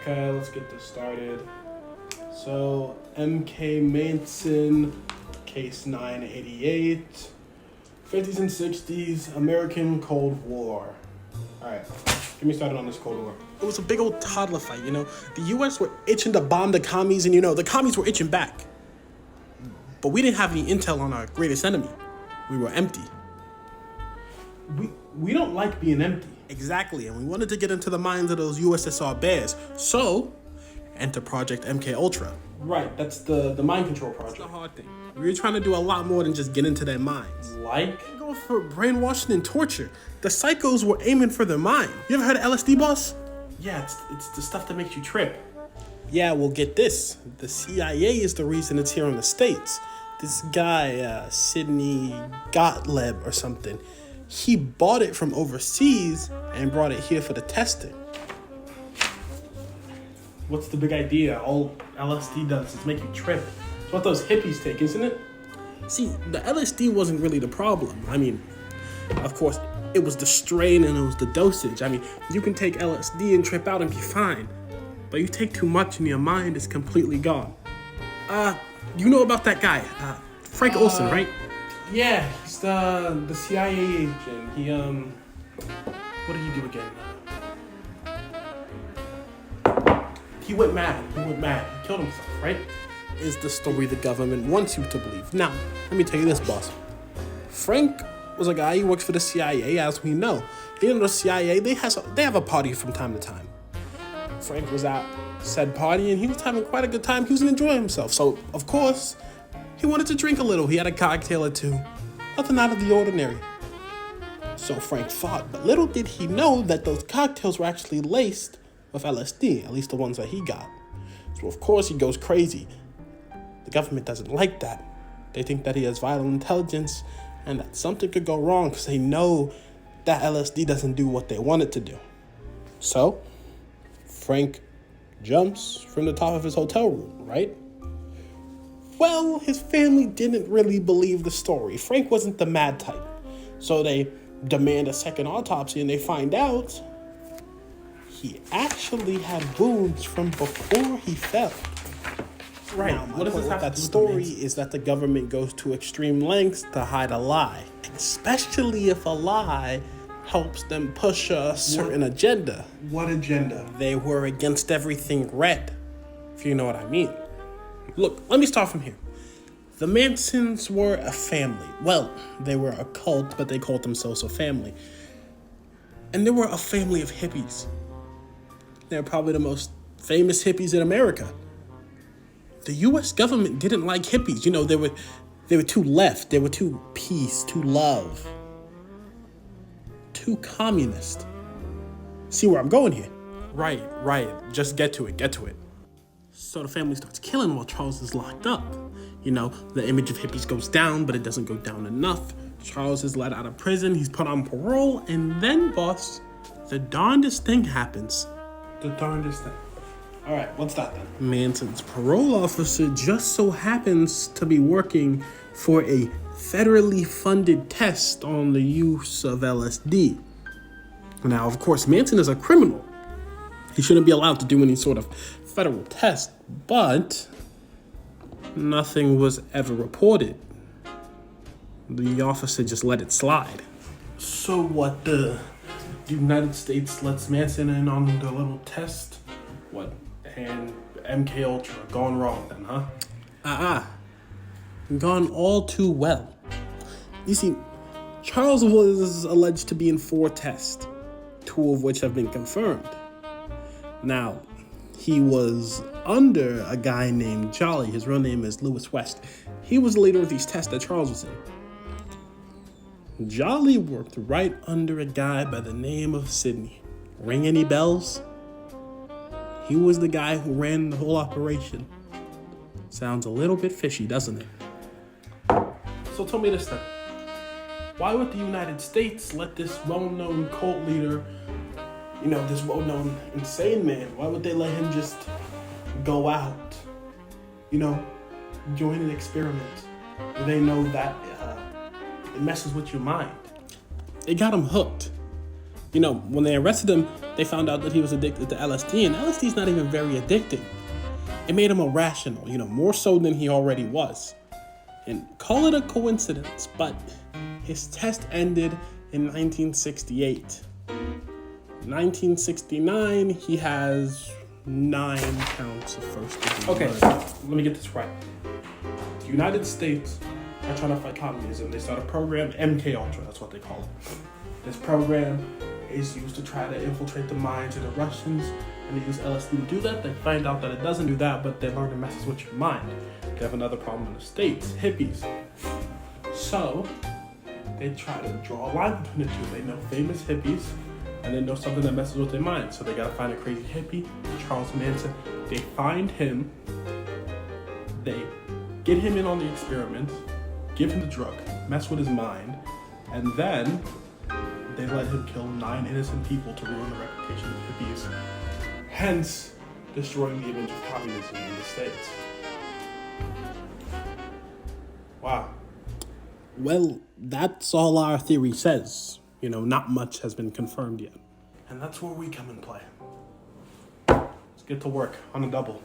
Okay, let's get this started. So, M.K. Manson, case 988, 50s and 60s, American Cold War. Alright, get me started on this Cold War. It was a big old toddler fight, you know? The U.S. were itching to bomb the commies, and, you know, the commies were itching back. But we didn't have any intel on our greatest enemy. We were empty. We don't like being empty. Exactly, and we wanted to get into the minds of those USSR bears. So, enter Project Mkultra. Right, that's the mind control project. That's the hard thing. We were trying to do a lot more than just get into their minds. Like? Go for brainwashing and torture. The psychos were aiming for their mind. You ever heard of LSD, boss? Yeah, it's the stuff that makes you trip. Yeah, well, get this. The CIA is the reason it's here in the States. This guy, Sidney Gottlieb or something, he bought it from overseas and brought it here for the testing. What's the big idea? All LSD does is make you trip. It's what those hippies take, isn't it? See, the LSD wasn't really the problem. I mean, of course, it was the strain and it was the dosage. I mean, you can take LSD and trip out and be fine. But you take too much and your mind is completely gone. You know about that guy, Frank Olson, right? Yeah, he's the CIA agent. He, what did he do again? He went mad. He killed himself, right? Is the story the government wants you to believe. Now, let me tell you this, boss. Frank was a guy who works for the CIA, as we know. You know, the CIA, they have a party from time to time. Frank was at said party, and he was having quite a good time. He was enjoying himself. So, of course, he wanted to drink a little. He had a cocktail or two. Nothing out of the ordinary. So Frank thought, but little did he know that those cocktails were actually laced with LSD, at least the ones that he got. So, of course, he goes crazy. The government doesn't like that. They think that he has vital intelligence and that something could go wrong because they know that LSD doesn't do what they want it to do. So, Frank jumps from the top of his hotel room, right? Well, his family didn't really believe the story. Frank wasn't the mad type. So they demand a second autopsy and they find out he actually had wounds from before he fell. Right. Now, what does this have to do that with story the is that the government goes to extreme lengths to hide a lie, especially if a lie helps them push a certain agenda. What agenda? They were against everything red, if you know what I mean. Look, let me start from here. The Mansons were a family. Well, they were a cult, but they called themselves a family. And they were a family of hippies. They're probably the most famous hippies in America. The U.S. government didn't like hippies. You know, they were too left. They were too peace, too love, too communist. See where I'm going here? Right. Just get to it. So the family starts killing while Charles is locked up. You know, the image of hippies goes down, but it doesn't go down enough. Charles is let out of prison. He's put on parole. And then, boss, the darndest thing happens. The darndest thing. All right, what's that then? Manson's parole officer just so happens to be working for a federally funded test on the use of LSD. Now, of course, Manson is a criminal. He shouldn't be allowed to do any sort of federal test, but nothing was ever reported. The officer just let it slide. So what, the United States lets Manson in on the little test? What? And Mkultra gone wrong then, huh? Gone all too well. You see, Charles was alleged to be in 4 tests, 2 of which have been confirmed. Now, he was under a guy named Jolly. His real name is Lewis West. He was the leader of these tests that Charles was in. Jolly worked right under a guy by the name of Sidney. Ring any bells? He was the guy who ran the whole operation. Sounds a little bit fishy, doesn't it? So tell me this then. Why would the United States let this well-known cult leader, you know, this well-known insane man, why would they let him just go out, you know, join an experiment where they know that it messes with your mind? It got him hooked. You know, when they arrested him, they found out that he was addicted to LSD, and LSD is not even very addicting. It made him irrational, you know, more so than he already was. And call it a coincidence, but his test ended in 1968. 1969, he has 9 counts of first degree Okay, murder. let me get this right. The United States are trying to fight communism. They start a program, Mkultra, that's what they call it. This program is used to try to infiltrate the minds of the Russians, and they use LSD to do that. They find out that it doesn't do that, but they learn to mess with your mind. They have another problem in the States, hippies. So, they try to draw a line between the two. They know famous hippies, and they know something that messes with their mind. So they gotta find a crazy hippie, Charles Manson. They find him, they get him in on the experiment, give him the drug, mess with his mind, and then they let him kill 9 innocent people to ruin the reputation of hippies, hence destroying the image of communism in the States. Wow. Well, that's all our theory says. You know, not much has been confirmed yet. And that's where we come in play. Let's get to work on a double.